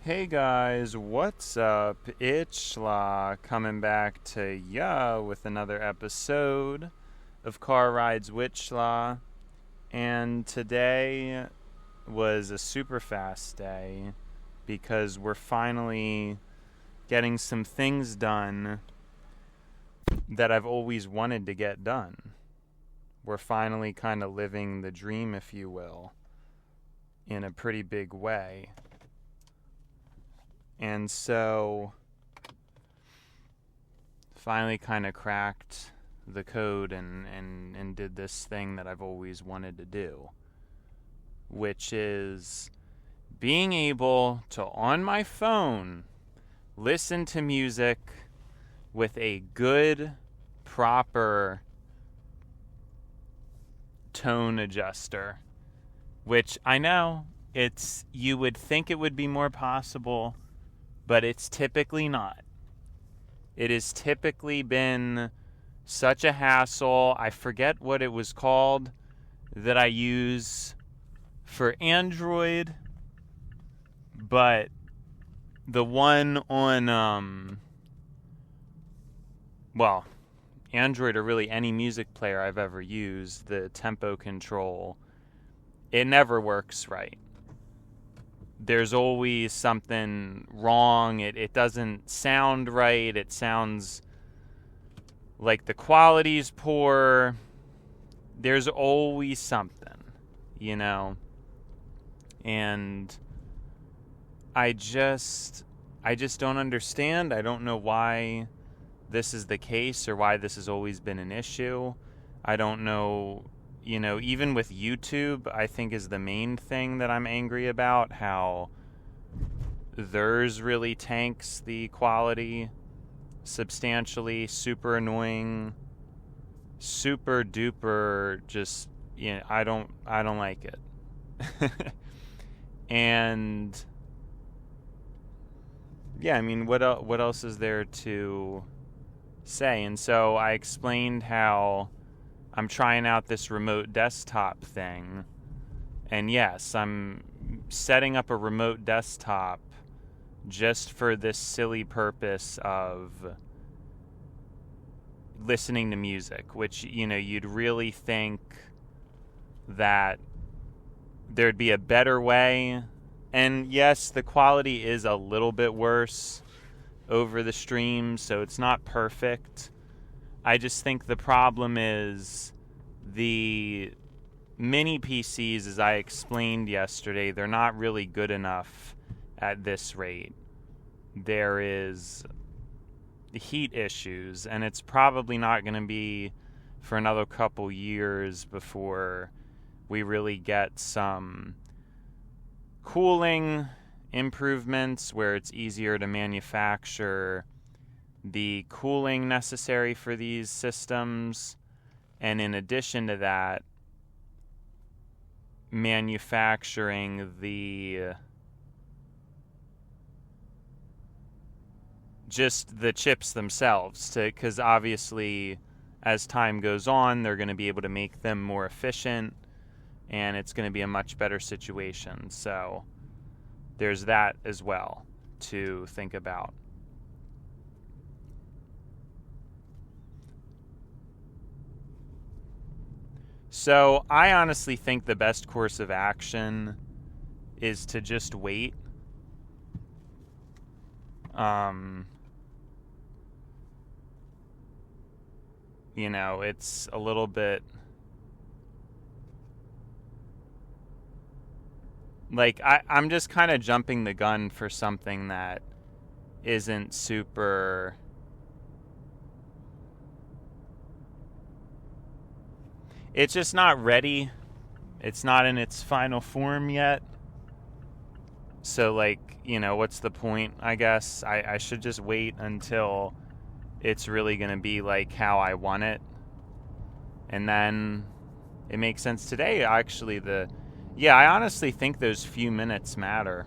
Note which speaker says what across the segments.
Speaker 1: Hey guys, what's up? It's Schla coming back to ya with another episode of Car Rides with Schla. And today was a super fast day because we're finally getting some things done that I've always wanted to get done. We're finally kind of living the dream, if you will, in a pretty big way. And so, finally kind of cracked the code and did this thing that I've always wanted to do, which is being able to, on my phone, listen to music with a good, proper tone adjuster, which I know you would think it would be more possible, but it's typically not. It has typically been such a hassle. I forget what it was called that I use for Android, but the one on, Android or really any music player I've ever used, the tempo control, it never works right. There's always something wrong. It doesn't sound right. It sounds like the quality's poor. There's always something, And I just don't understand. I don't know why this is the case or why this has always been an issue. I don't know. Even with YouTube, I think is the main thing that I'm angry about, how theirs really tanks the quality substantially, super annoying, super duper, just, I don't like it. And yeah, what else is there to say? And so I explained how I'm trying out this remote desktop thing. And yes, I'm setting up a remote desktop just for this silly purpose of listening to music, which, you'd really think that there'd be a better way. And yes, the quality is a little bit worse over the stream, so it's not perfect. I just think the problem is the mini PCs, as I explained yesterday, they're not really good enough at this rate. There is heat issues, and it's probably not going to be for another couple years before we really get some cooling improvements where it's easier to manufacture the cooling necessary for these systems, and in addition to that, manufacturing the chips themselves, because obviously as time goes on they're going to be able to make them more efficient, and it's going to be a much better situation. So there's that as well to think about. So I honestly think the best course of action is to just wait. It's a little bit like I'm just kind of jumping the gun for something that isn't super. It's just not ready. It's not in its final form yet. So, what's the point, I guess? I should just wait until it's really going to be like how I want it. And then it makes sense. Today, actually, I honestly think those few minutes matter.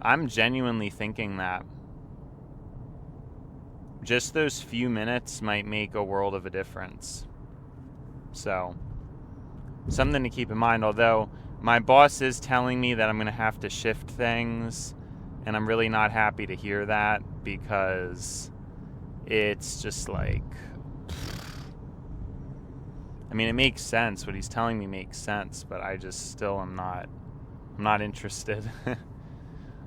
Speaker 1: I'm genuinely thinking that. Just those few minutes might make a world of a difference. So, something to keep in mind. Although my boss is telling me that I'm going to have to shift things, and I'm really not happy to hear that, because it's just like, I mean, it makes sense. What he's telling me makes sense, but I just still am not interested.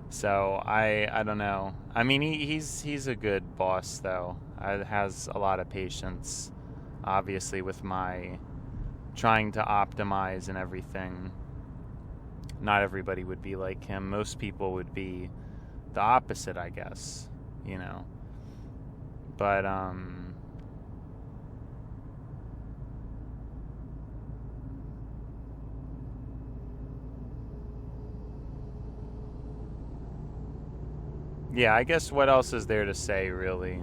Speaker 1: So I don't know. I mean, he's a good boss, though. Has a lot of patience, obviously, with my trying to optimize and everything. Not everybody would be like him. Most people would be the opposite, I guess, you know. But yeah, I guess what else is there to say, really?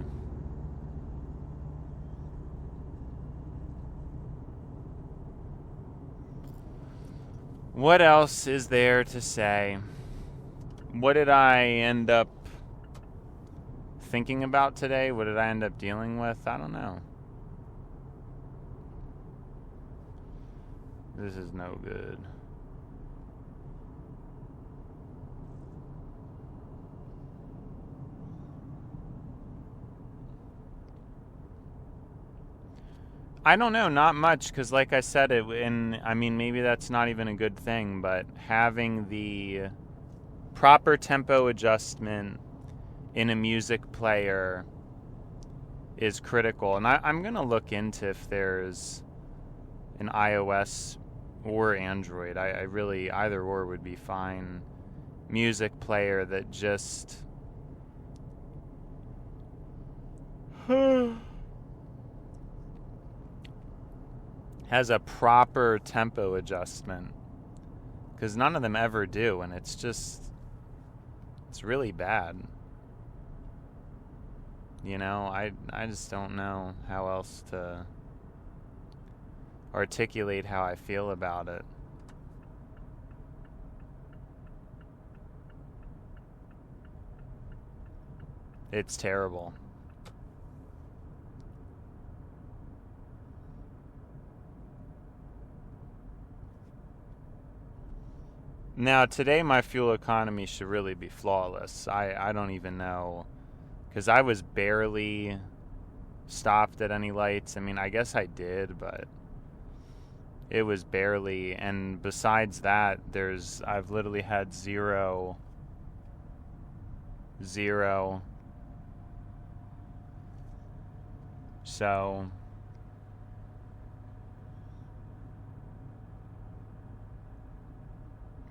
Speaker 1: What else is there to say? What did I end up thinking about today? What did I end up dealing with? I don't know. This is no good. I don't know, not much, because like I said, I mean, maybe that's not even a good thing, but having the proper tempo adjustment in a music player is critical. And I'm going to look into if there's an iOS or Android. I really, either or would be fine. Music player that just has a proper tempo adjustment, because none of them ever do, and it's really bad. You know, I just don't know how else to articulate how I feel about it. It's terrible. Now, today my fuel economy should really be flawless. I don't even know, because I was barely stopped at any lights. I mean, I guess I did, but it was barely. And besides that, I've literally had zero. So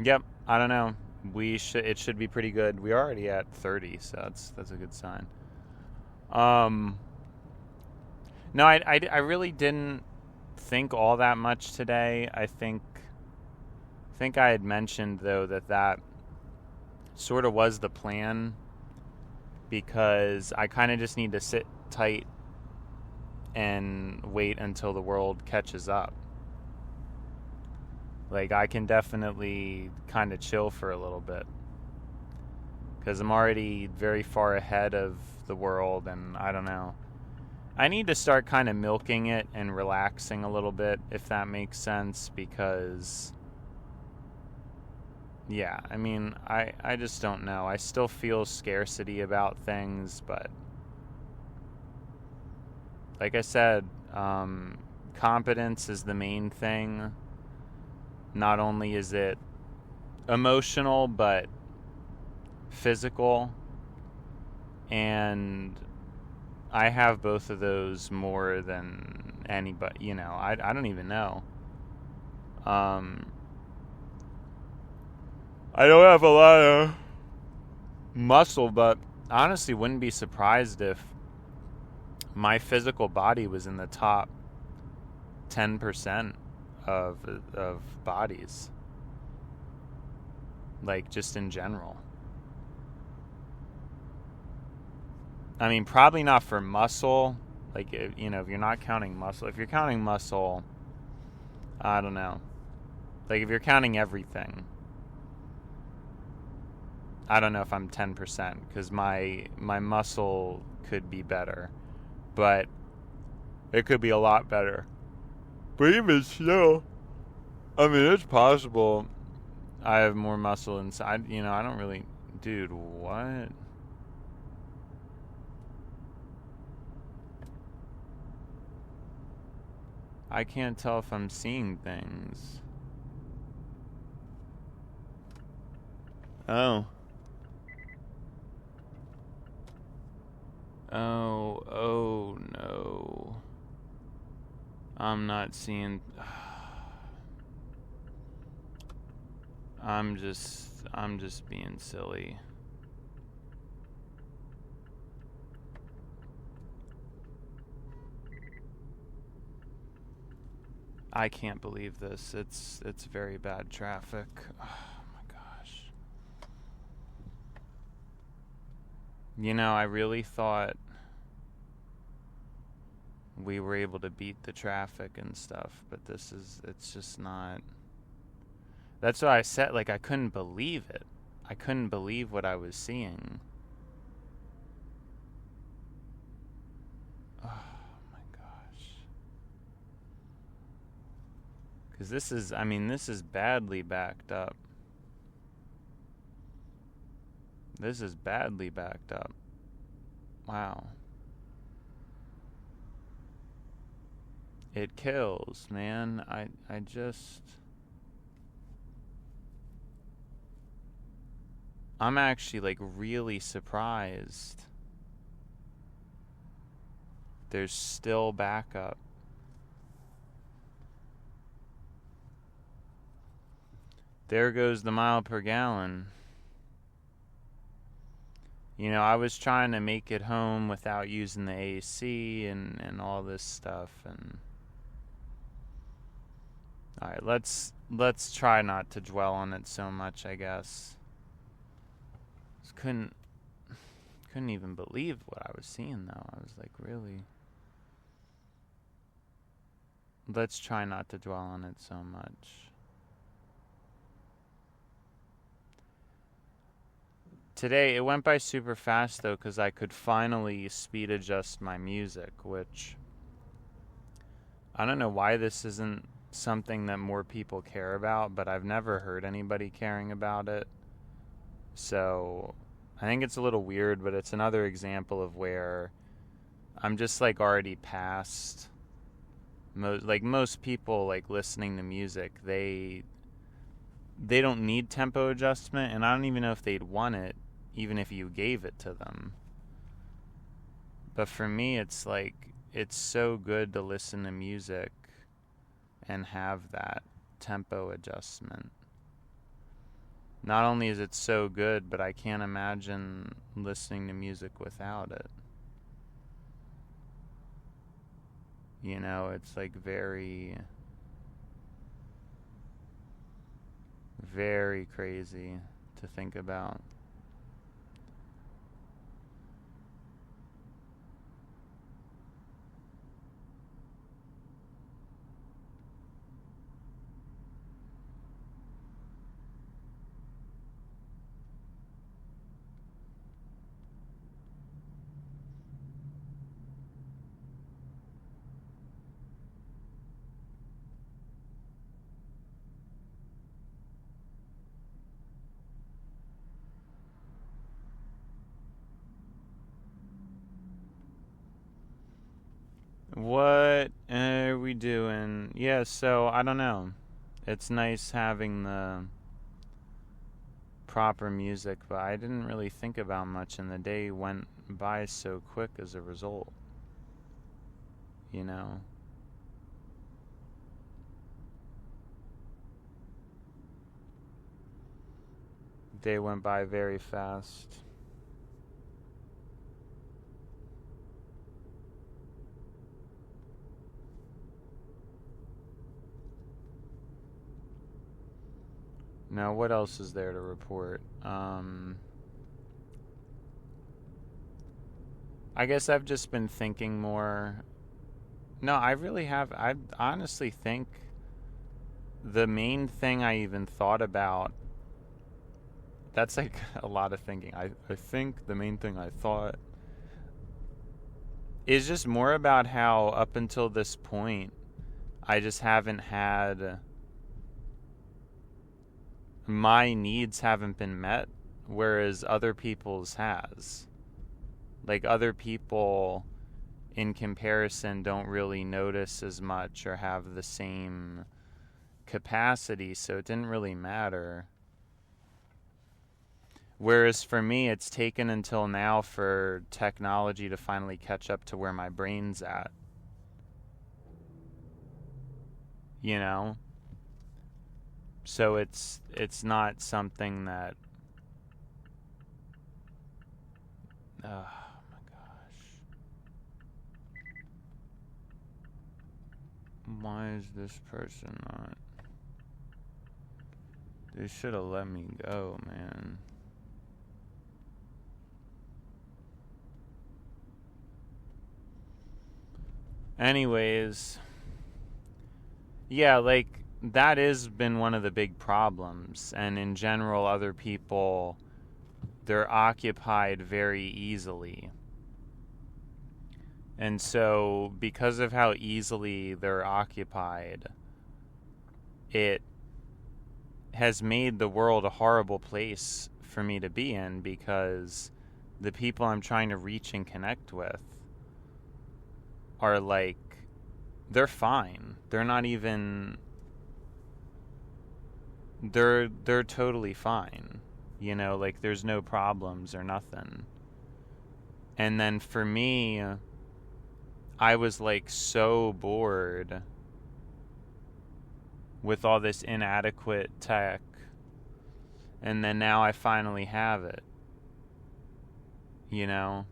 Speaker 1: yep, I don't know. It should be pretty good. We're already at 30, so that's a good sign. No, I really didn't think all that much today. I think I had mentioned, though, that sort of was the plan, because I kind of just need to sit tight and wait until the world catches up. Like, I can definitely kind of chill for a little bit, because I'm already very far ahead of the world, and I don't know. I need to start kind of milking it and relaxing a little bit, if that makes sense, because, yeah, I mean, I just don't know. I still feel scarcity about things, but like I said, competence is the main thing. Not only is it emotional, but physical. And I have both of those more than anybody, you know. I don't even know. I don't have a lot of muscle, but honestly wouldn't be surprised if my physical body was in the top 10% of bodies, like, just in general. I mean, probably not for muscle, like, you know, if you're not counting muscle. If you're counting muscle, I don't know, like, if you're counting everything, I don't know if I'm 10%, because my muscle could be better, but it could be a lot better. But even still, I mean, it's possible I have more muscle inside. You know, I don't really... Dude, what? I can't tell if I'm seeing things. Oh. Oh no. I'm not seeing... I'm just being silly. I can't believe this. It's very bad traffic. Oh my gosh. You know, I really thought we were able to beat the traffic and stuff, but it's just not. That's why I said, like, I couldn't believe it. I couldn't believe what I was seeing. Oh my gosh. Because this is badly backed up. This is badly backed up. Wow. It kills, man. I just... I'm actually, like, really surprised there's still backup. There goes the mile per gallon. You know, I was trying to make it home without using the AC and all this stuff, and... Alright, let's try not to dwell on it so much, I guess. Just couldn't even believe what I was seeing, though. I was like, really? Let's try not to dwell on it so much. Today, it went by super fast, though, because I could finally speed adjust my music, which... I don't know why this isn't something that more people care about, but I've never heard anybody caring about it. So I think it's a little weird, but it's another example of where I'm just, like, already past most people, like, listening to music, they don't need tempo adjustment, and I don't even know if they'd want it even if you gave it to them. But for me, it's like, it's so good to listen to music and have that tempo adjustment. Not only is it so good, but I can't imagine listening to music without it. You know, it's like very, very crazy to think about. What are we doing? Yeah, so I don't know. It's nice having the proper music, but I didn't really think about much, and the day went by so quick as a result. You know? Day went by very fast. Now, what else is there to report? I guess I've just been thinking more. No, I really have. I honestly think the main thing I even thought about, that's like a lot of thinking. I think the main thing I thought is just more about how up until this point, I just haven't had my needs haven't been met, whereas other people's has. Like, other people, in comparison, don't really notice as much or have the same capacity, so it didn't really matter. Whereas for me, it's taken until now for technology to finally catch up to where my brain's at. You know? So it's not something that... Oh my gosh. Why is this person not... They should have let me go, man. Anyways, yeah, like, that has been one of the big problems. And in general, other people, they're occupied very easily. And so, because of how easily they're occupied, it has made the world a horrible place for me to be in, because the people I'm trying to reach and connect with are like, they're fine. They're not even... They're totally fine. You know, like, there's no problems or nothing. And then for me, I was like so bored with all this inadequate tech, and then now I finally have it. You know?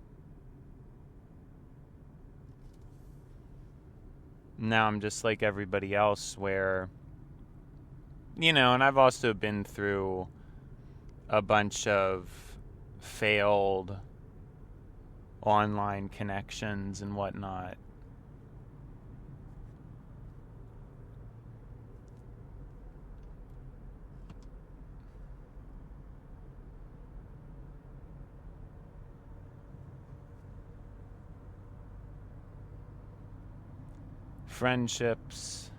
Speaker 1: Now I'm just like everybody else, where, you know, and I've also been through a bunch of failed online connections and whatnot. Friendships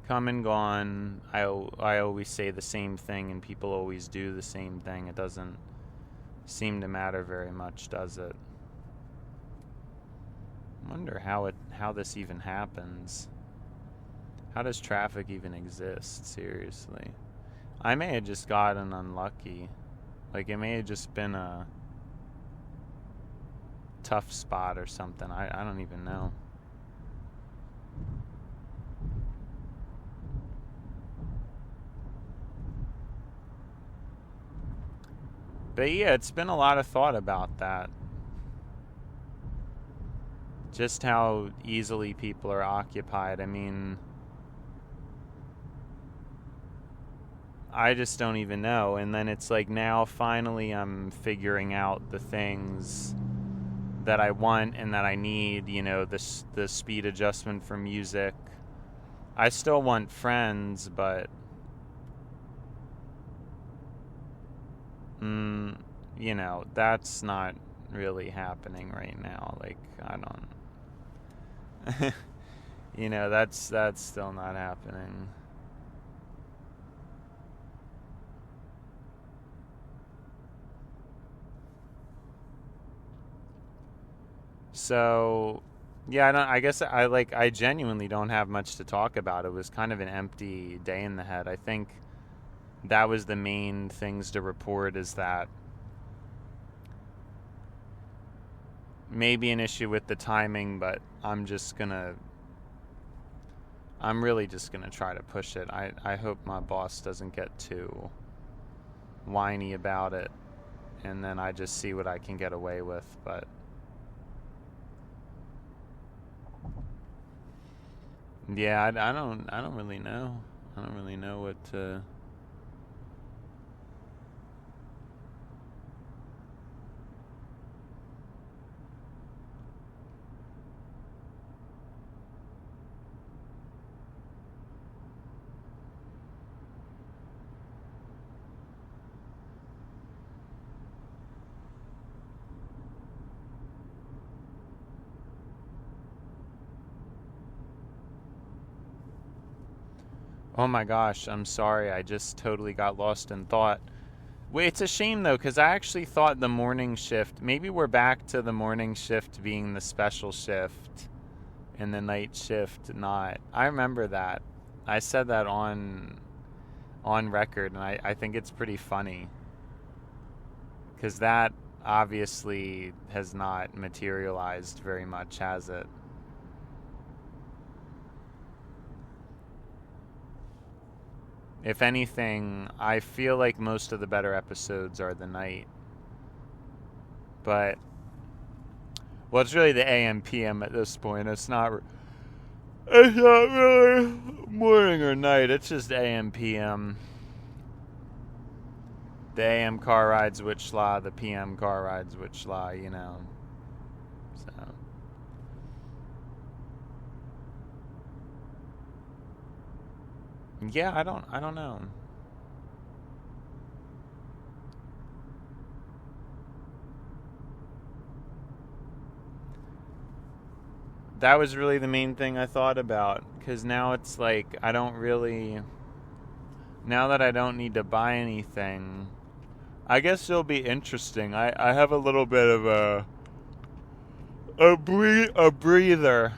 Speaker 1: come and gone. I always say the same thing, and people always do the same thing. It doesn't seem to matter very much, does it? I wonder how this even happens. How does traffic even exist? Seriously. I may have just gotten unlucky. Like, it may have just been a tough spot or something. I don't even know. But yeah, it's been a lot of thought about that. Just how easily people are occupied. I mean, I just don't even know. And then it's like, now finally I'm figuring out the things that I want and that I need. You know, the speed adjustment for music. I still want friends, but you know, that's not really happening right now. Like, I don't... you know, that's still not happening. So, yeah, I guess I genuinely don't have much to talk about. It was kind of an empty day in the head. I think that was the main things to report, is that maybe an issue with the timing, but I'm really just gonna try to push it. I hope my boss doesn't get too whiny about it, and then I just see what I can get away with. But yeah, I don't really know. I don't really know what to... Oh my gosh, I'm sorry. I just totally got lost in thought. Wait, it's a shame though, because I actually thought the morning shift, maybe we're back to the morning shift being the special shift and the night shift not. I remember that. I said that on record, and I think it's pretty funny. Because that obviously has not materialized very much, has it? If anything, I feel like most of the better episodes are the night. But, well, it's really the AM PM at this point. It's not really morning or night. It's just AM PM. The AM car rides which law, the PM car rides which law, you know. So. Yeah, I don't know. That was really the main thing I thought about, because now it's like I don't really, now that I don't need to buy anything, I guess it'll be interesting. I have a little bit of a breather.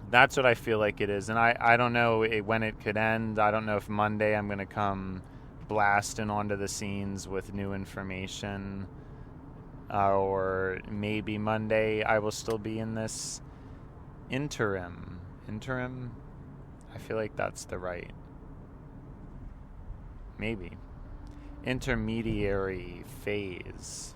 Speaker 1: That's what I feel like it is. And I don't know when it could end. I don't know if Monday I'm going to come blasting onto the scenes with new information. Or maybe Monday I will still be in this interim. Interim? I feel like that's the right. Maybe. Intermediary phase.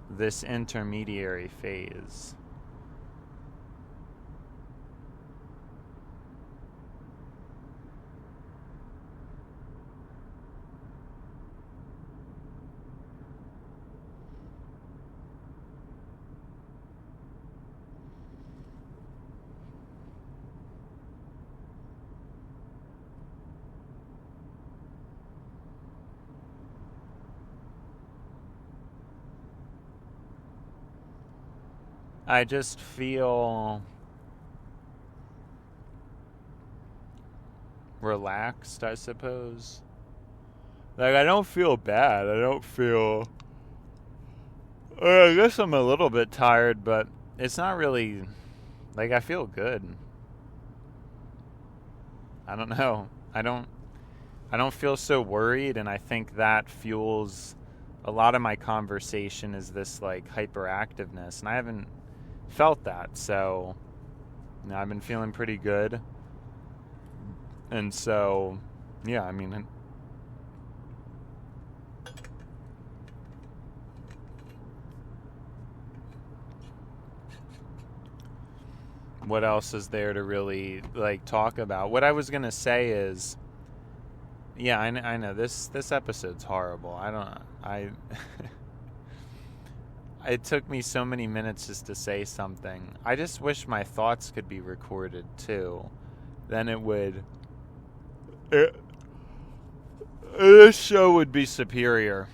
Speaker 1: This intermediary phase. I just feel relaxed, I suppose. Like, I don't feel bad. I don't feel... I guess I'm a little bit tired, but it's not really... Like, I feel good. I don't know. I don't feel so worried, and I think that fuels a lot of my conversation is this, like, hyperactiveness, and I haven't felt that, so you know, I've been feeling pretty good. And so, yeah, I mean, what else is there to really, like, talk about? What I was going to say is, yeah, I know, this episode's horrible. It took me so many minutes just to say something. I just wish my thoughts could be recorded, too. Then it would... this show would be superior.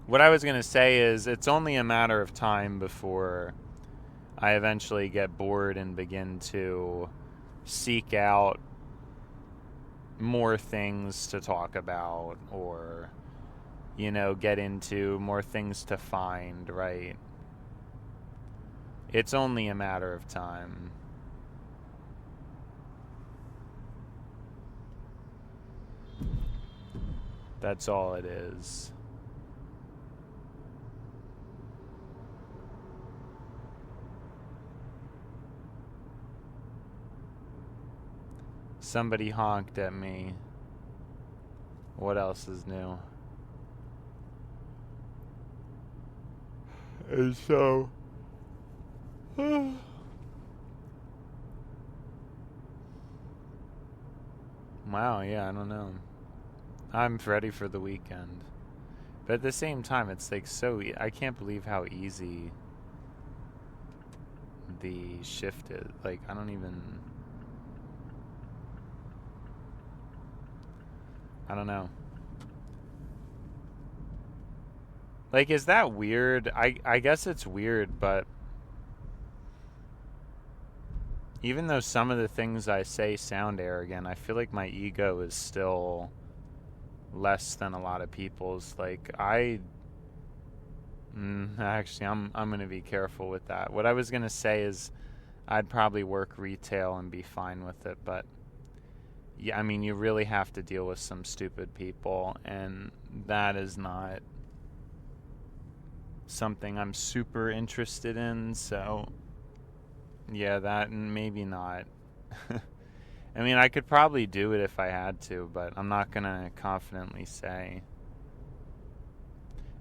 Speaker 1: What I was going to say is, it's only a matter of time before I eventually get bored and begin to seek out more things to talk about, or... you know, get into more things to find, right? It's only a matter of time. That's all it is. Somebody honked at me. What else is new? And so... wow, yeah, I don't know. I'm ready for the weekend. But at the same time, it's like so... I can't believe how easy the shift is. Like, I don't even... I don't know. Like, is that weird? I guess it's weird, but even though some of the things I say sound arrogant, I feel like my ego is still less than a lot of people's. Like, actually, I'm gonna be careful with that. What I was gonna say is I'd probably work retail and be fine with it, but yeah, I mean, you really have to deal with some stupid people, and that is not something I'm super interested in, so yeah, that and maybe not. I mean, I could probably do it if I had to, but I'm not gonna confidently say.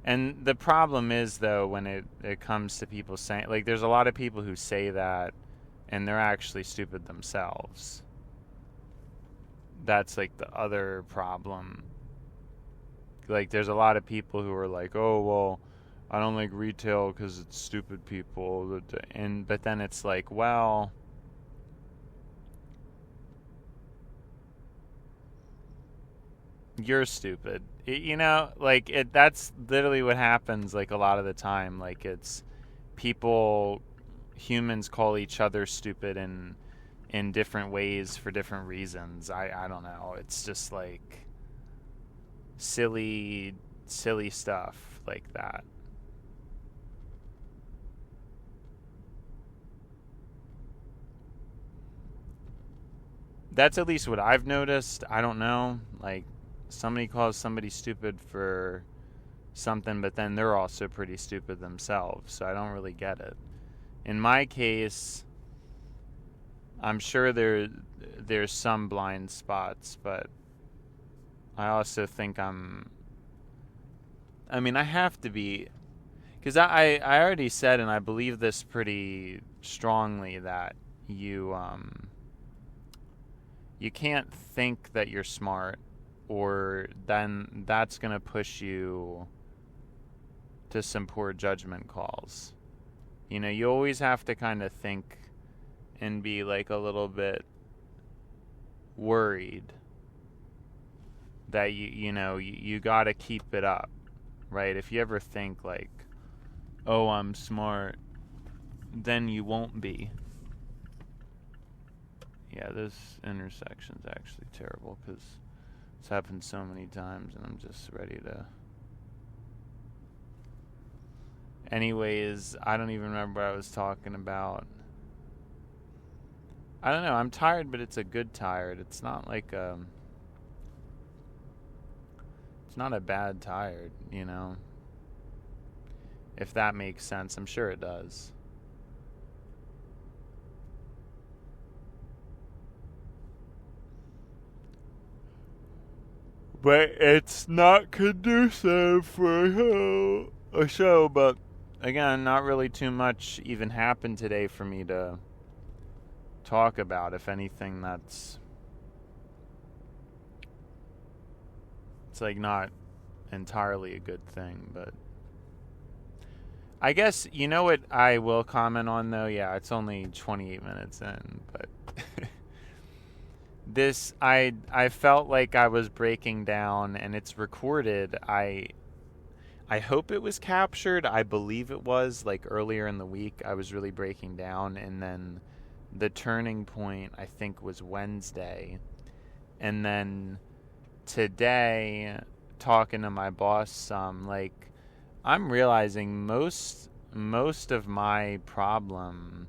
Speaker 1: And the problem is, though, when it comes to people saying, like, there's a lot of people who say that, and they're actually stupid themselves. That's, like, the other problem. Like, there's a lot of people who are like, oh, well, I don't like retail because it's stupid people. But then it's like, well, you're stupid. That's literally what happens, like, a lot of the time. Like, it's people, humans call each other stupid in different ways for different reasons. I don't know. It's just, like, silly stuff like that. That's at least what I've noticed. I don't know. Like, somebody calls somebody stupid for something, but then they're also pretty stupid themselves. So I don't really get it. In my case, I'm sure there's some blind spots, but I also think I have to be, because I already said, and I believe this pretty strongly, that you can't think that you're smart, or then that's going to push you to some poor judgment calls. You always have to kind of think and be, like, a little bit worried that you got to keep it up, right? If you ever think, like, oh, I'm smart, then you won't be. Yeah, this intersection's actually terrible because it's happened so many times, and I'm just ready to... Anyways, I don't even remember what I was talking about. I don't know, I'm tired, but it's a good tired. It's not like it's not a bad tired, if that makes sense. I'm sure it does. But it's not conducive for a show. But again, not really too much even happened today for me to talk about. If anything, it's like not entirely a good thing. But I guess, you know what I will comment on, though? Yeah, it's only 28 minutes in, but I felt like I was breaking down, and it's recorded. I hope it was captured. I believe it was. Like, earlier in the week, I was really breaking down, and then the turning point, I think, was Wednesday. And then today, talking to my boss some, like, I'm realizing most of my problem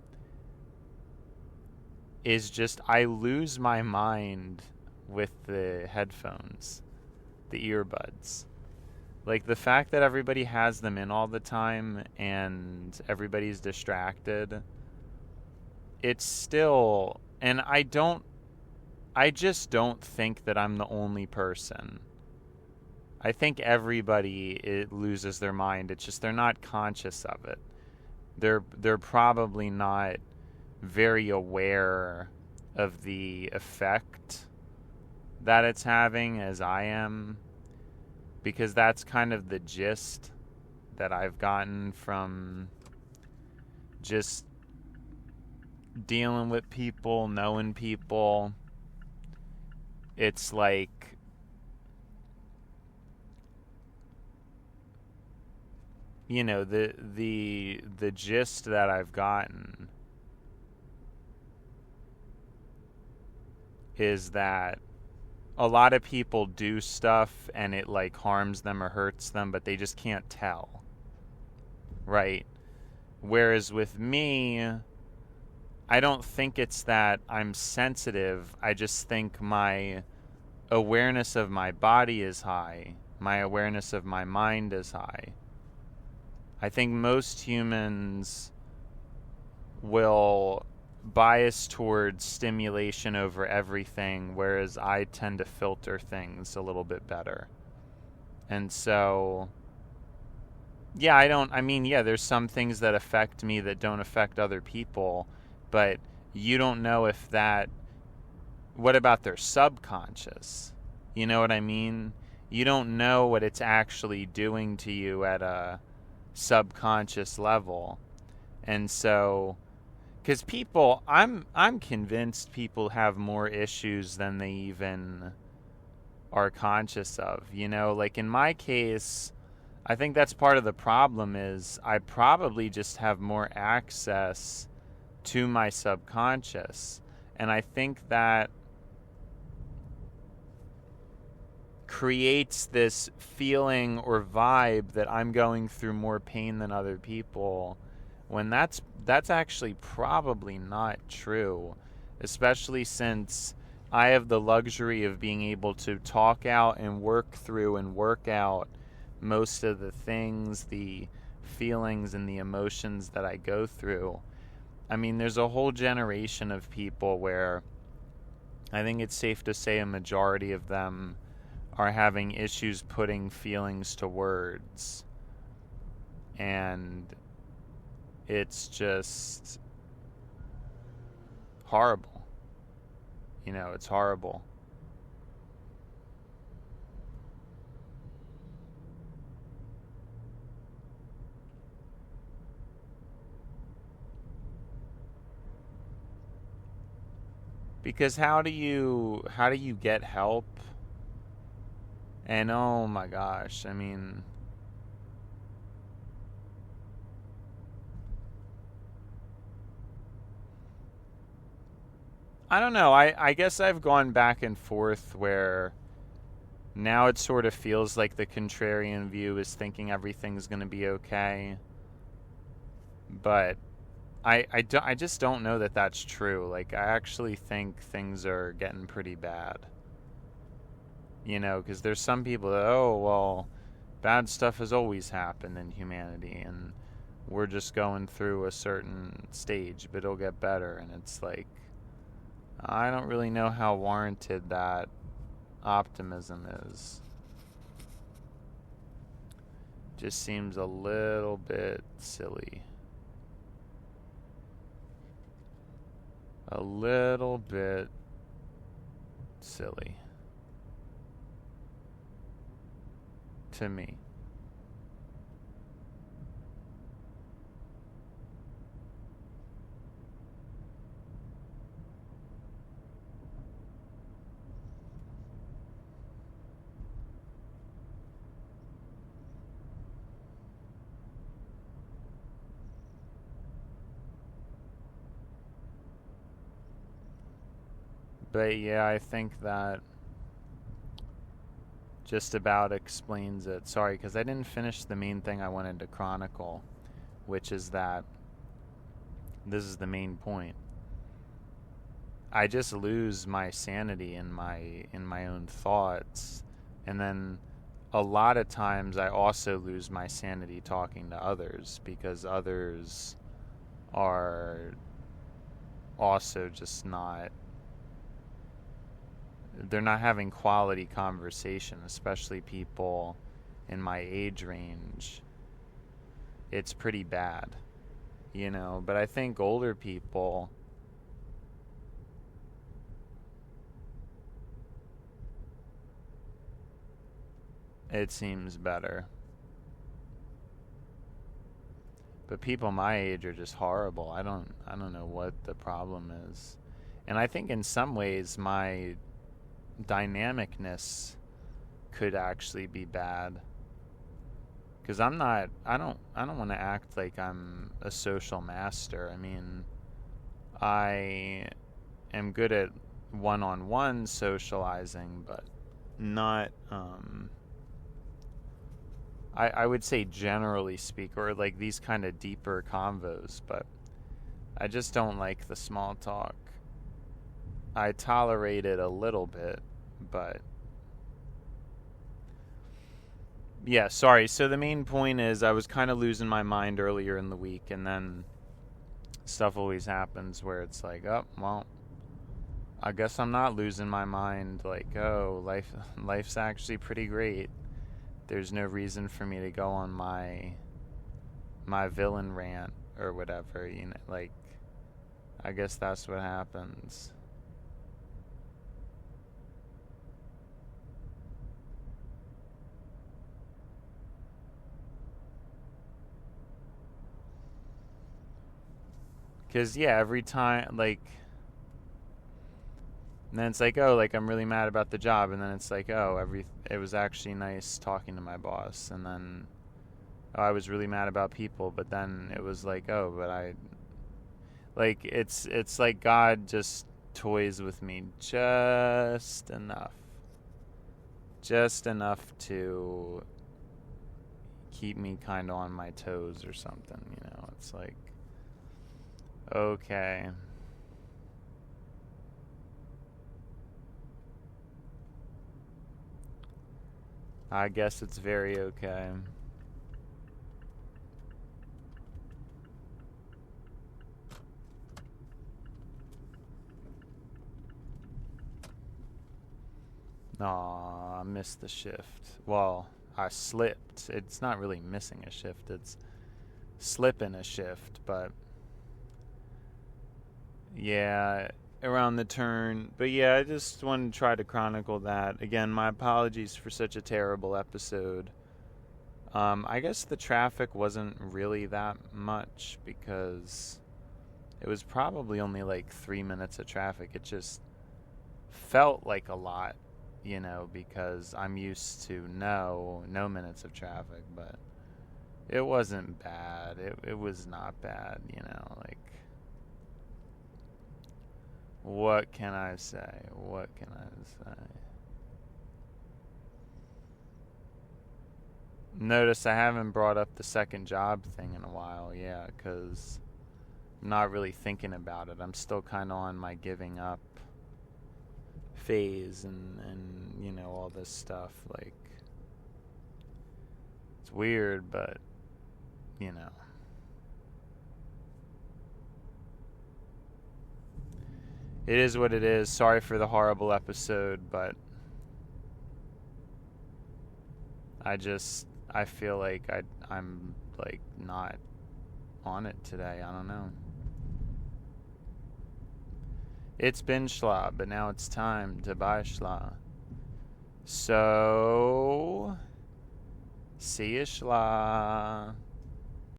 Speaker 1: is just I lose my mind with the headphones, the earbuds. Like, the fact that everybody has them in all the time and everybody's distracted, it's still... And I just don't think that I'm the only person. I think everybody loses their mind. It's just they're not conscious of it. They're probably not very aware of the effect that it's having as I am, because that's kind of the gist that I've gotten from just dealing with people, knowing people. It's like the gist that I've gotten is that a lot of people do stuff and it like harms them or hurts them, but they just can't tell, right? Whereas with me, I don't think it's that I'm sensitive. I just think my awareness of my body is high. My awareness of my mind is high. I think most humans will bias towards stimulation over everything, whereas I tend to filter things a little bit better. And so, there's some things that affect me that don't affect other people, but you don't know if that, what about their subconscious? You know what I mean? You don't know what it's actually doing to you at a subconscious level. And so, because people, I'm convinced people have more issues than they even are conscious of. Like in my case, I think that's part of the problem is I probably just have more access to my subconscious. And I think that creates this feeling or vibe that I'm going through more pain than other people, when that's actually probably not true, especially since I have the luxury of being able to talk out and work through and work out most of the things, the feelings and the emotions that I go through. I mean, there's a whole generation of people where I think it's safe to say a majority of them are having issues putting feelings to words. And it's just horrible. It's horrible. Because how do you get help? And oh my gosh, I mean, I don't know. I guess I've gone back and forth where now it sort of feels like the contrarian view is thinking everything's going to be okay. But I just don't know that that's true. Like, I actually think things are getting pretty bad. Because there's some people that, oh, well, bad stuff has always happened in humanity, and we're just going through a certain stage, but it'll get better. And it's like, I don't really know how warranted that optimism is. Just seems a little bit silly. A little bit silly. To me. But yeah, I think that just about explains it. Sorry, because I didn't finish the main thing I wanted to chronicle, which is that this is the main point. I just lose my sanity in my own thoughts, and then a lot of times I also lose my sanity talking to others, because others are also just not, they're not having quality conversation, especially people in my age range. It's pretty bad, but I think older people, it seems better. But people my age are just horrible. I don't know what the problem is. And I think in some ways my dynamicness could actually be bad, because I don't want to act like I'm a social master. I mean, I am good at one-on-one socializing, but not, I would say generally speak, or like these kind of deeper convos, but I just don't like the small talk. I tolerate it a little bit, but yeah, sorry. So the main point is I was kind of losing my mind earlier in the week, and then stuff always happens where it's like, oh, well, I guess I'm not losing my mind. Like, oh, life's actually pretty great. There's no reason for me to go on my villain rant or whatever, you know, like, I guess that's what happens. Because, yeah, every time, like, and then it's like, oh, like, I'm really mad about the job. And then it's like, oh, it was actually nice talking to my boss. And then, oh, I was really mad about people. But then it was like, oh, but like, it's like God just toys with me just enough. Just enough to keep me kind of on my toes or something, you know? It's like, okay. I guess it's very okay. Aw, I missed the shift. Well, I slipped. It's not really missing a shift. It's slipping a shift, but yeah, around the turn. But yeah, I just wanted to try to chronicle that. Again, my apologies for such a terrible episode. I guess the traffic wasn't really that much because it was probably only like 3 minutes of traffic. It just felt like a lot, you know, because I'm used to no minutes of traffic, but it wasn't bad. It was not bad, you know, like, what can I say? What can I say? Notice I haven't brought up the second job thing in a while, yeah, because I'm not really thinking about it. I'm still kind of on my giving up phase and you know, all this stuff. Like, it's weird, but, you know. It is what it is. Sorry for the horrible episode, but I feel like I'm like not on it today. I don't know. It's been schla, but now it's time to buy schla. So, see ya schla.